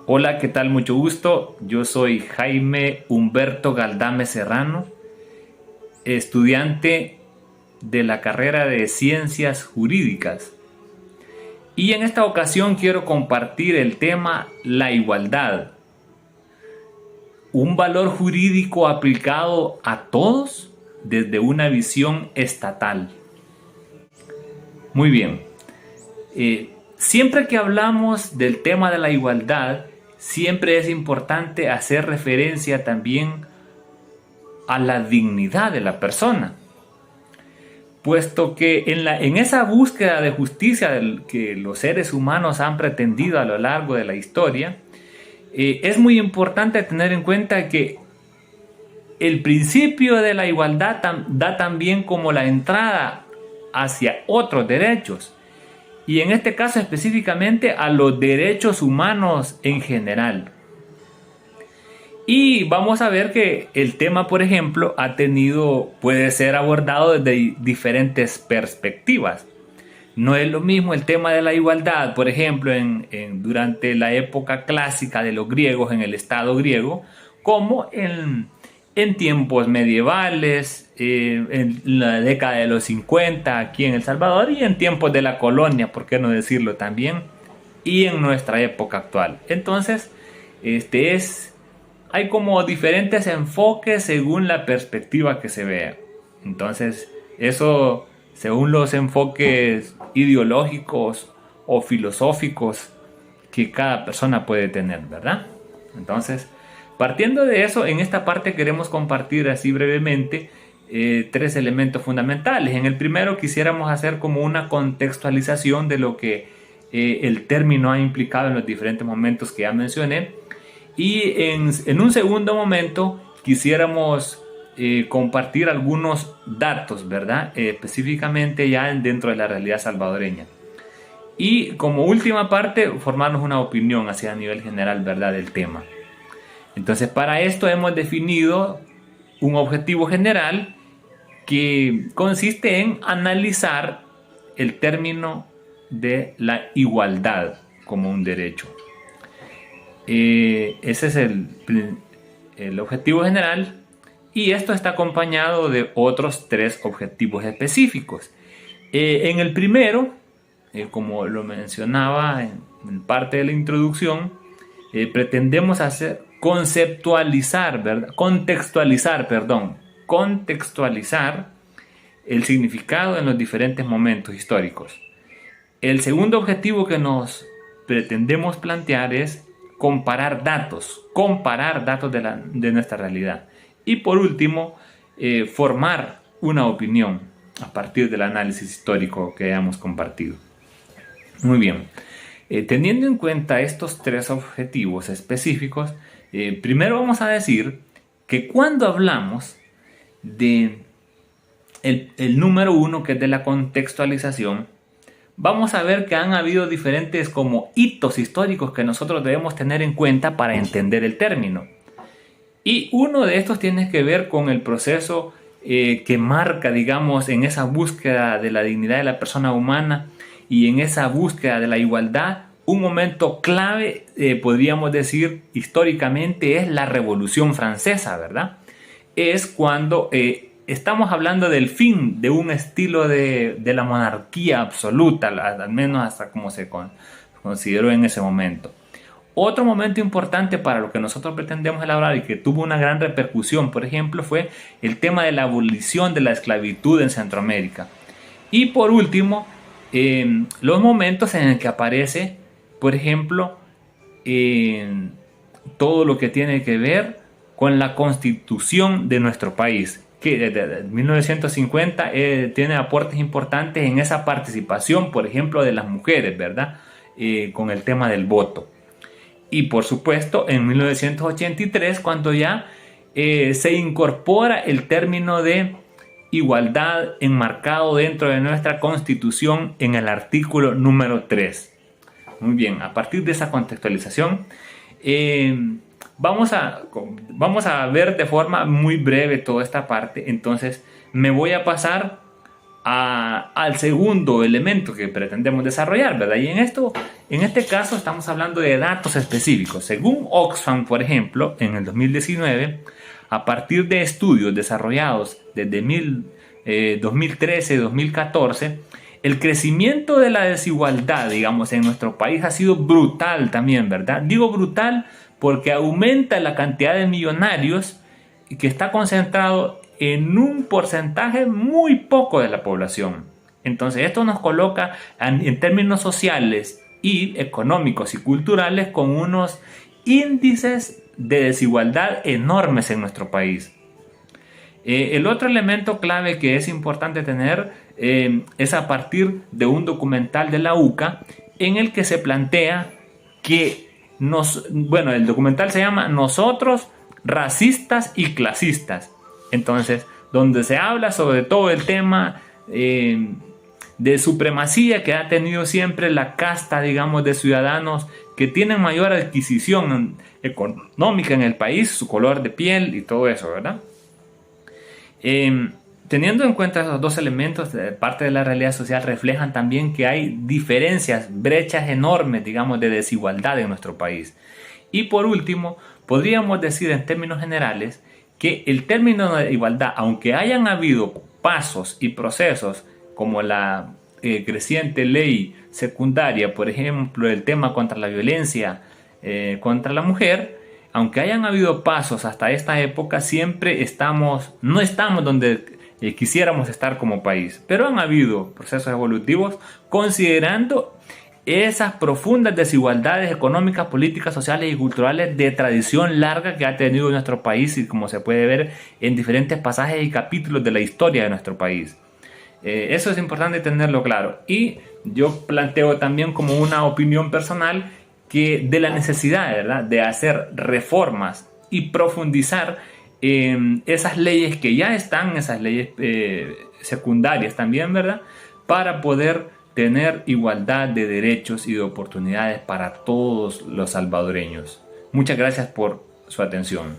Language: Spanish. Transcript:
Hola, ¿qué tal? Mucho gusto. Yo soy Jaime Humberto Galdame Serrano, estudiante de la carrera de Ciencias Jurídicas. Y en esta ocasión quiero compartir el tema la igualdad, un valor jurídico aplicado a todos desde una visión estatal. Muy bien. Siempre que hablamos del tema de la igualdad, siempre es importante hacer referencia también a la dignidad de la persona, puesto que en esa búsqueda de justicia que los seres humanos han pretendido a lo largo de la historia, es muy importante tener en cuenta que el principio de la igualdad da también como la entrada hacia otros derechos, y en este caso específicamente a los derechos humanos en general. Y vamos a ver que el tema, por ejemplo, puede ser abordado desde diferentes perspectivas. No es lo mismo el tema de la igualdad, por ejemplo, durante la época clásica de los griegos, en el Estado griego, como en tiempos medievales, en la década de los 50 aquí en El Salvador, y en tiempos de la colonia, por qué no decirlo también, y en nuestra época actual. Entonces, hay como diferentes enfoques según la perspectiva que se vea. Entonces, eso según los enfoques ideológicos o filosóficos que cada persona puede tener, ¿verdad? Entonces, partiendo de eso, en esta parte queremos compartir así brevemente tres elementos fundamentales. En el primero quisiéramos hacer como una contextualización de lo que el término ha implicado en los diferentes momentos que ya mencioné. Y en un segundo momento quisiéramos compartir algunos datos, ¿verdad? Específicamente ya dentro de la realidad salvadoreña. Y como última parte, formarnos una opinión hacia a nivel general, ¿verdad? Del tema. Entonces, para esto hemos definido un objetivo general que consiste en analizar el término de la igualdad como un derecho. Ese es el objetivo general, y esto está acompañado de otros tres objetivos específicos. En el primero, como lo mencionaba en parte de la introducción, pretendemos contextualizar el significado en los diferentes momentos históricos. El segundo objetivo que nos pretendemos plantear es comparar datos de nuestra realidad. Y por último, formar una opinión a partir del análisis histórico que hayamos compartido. Muy bien. Teniendo en cuenta estos tres objetivos específicos, primero vamos a decir que cuando hablamos de el número uno, que es de la contextualización, vamos a ver que han habido diferentes como hitos históricos que nosotros debemos tener en cuenta para entender el término. Y uno de estos tiene que ver con el proceso que marca, digamos, en esa búsqueda de la dignidad de la persona humana y en esa búsqueda de la igualdad. Un momento clave, podríamos decir históricamente, es la Revolución Francesa, ¿verdad? Es cuando estamos hablando del fin de un estilo de la monarquía absoluta, al menos hasta como se consideró en ese momento. Otro momento importante para lo que nosotros pretendemos elaborar y que tuvo una gran repercusión, por ejemplo, fue el tema de la abolición de la esclavitud en Centroamérica. Y por último, los momentos en el que aparece, por ejemplo, todo lo que tiene que ver con la constitución de nuestro país, que desde 1950 tiene aportes importantes en esa participación, por ejemplo, de las mujeres, ¿verdad? Con el tema del voto. Y por supuesto, en 1983, cuando ya se incorpora el término de igualdad enmarcado dentro de nuestra Constitución en el artículo número 3. Muy bien, a partir de esa contextualización, vamos a ver de forma muy breve toda esta parte. Entonces me voy a pasar al segundo elemento que pretendemos desarrollar, ¿verdad? Y en este caso estamos hablando de datos específicos. Según Oxfam, por ejemplo, en el 2019, a partir de estudios desarrollados desde 2013-2014, el crecimiento de la desigualdad, digamos, en nuestro país ha sido brutal también, ¿verdad? Digo brutal porque aumenta la cantidad de millonarios que está concentrado en un porcentaje muy poco de la población. Entonces esto nos coloca en términos sociales y económicos y culturales con unos índices de desigualdad enormes en nuestro país. El otro elemento clave que es importante tener es a partir de un documental de la UCA en el que se plantea que el documental se llama Nosotros, racistas y clasistas. Entonces, donde se habla sobre todo el tema de supremacía que ha tenido siempre la casta, digamos, de ciudadanos que tienen mayor adquisición económica en el país, su color de piel y todo eso, ¿verdad? Teniendo en cuenta esos dos elementos, parte de la realidad social reflejan también que hay diferencias, brechas enormes, digamos, de desigualdad en nuestro país. Y por último, podríamos decir en términos generales que el término de igualdad, aunque hayan habido pasos y procesos como la creciente ley secundaria, por ejemplo, el tema contra la violencia contra la mujer, aunque hayan habido pasos hasta esta época, siempre no estamos donde quisiéramos estar como país, pero han habido procesos evolutivos considerando esas profundas desigualdades económicas, políticas, sociales y culturales de tradición larga que ha tenido nuestro país y como se puede ver en diferentes pasajes y capítulos de la historia de nuestro país. Eso es importante tenerlo claro. Y yo planteo también como una opinión personal que de la necesidad, ¿verdad?, de hacer reformas y profundizar en esas leyes que ya están, esas leyes secundarias también, ¿verdad?, para poder tener igualdad de derechos y de oportunidades para todos los salvadoreños. Muchas gracias por su atención.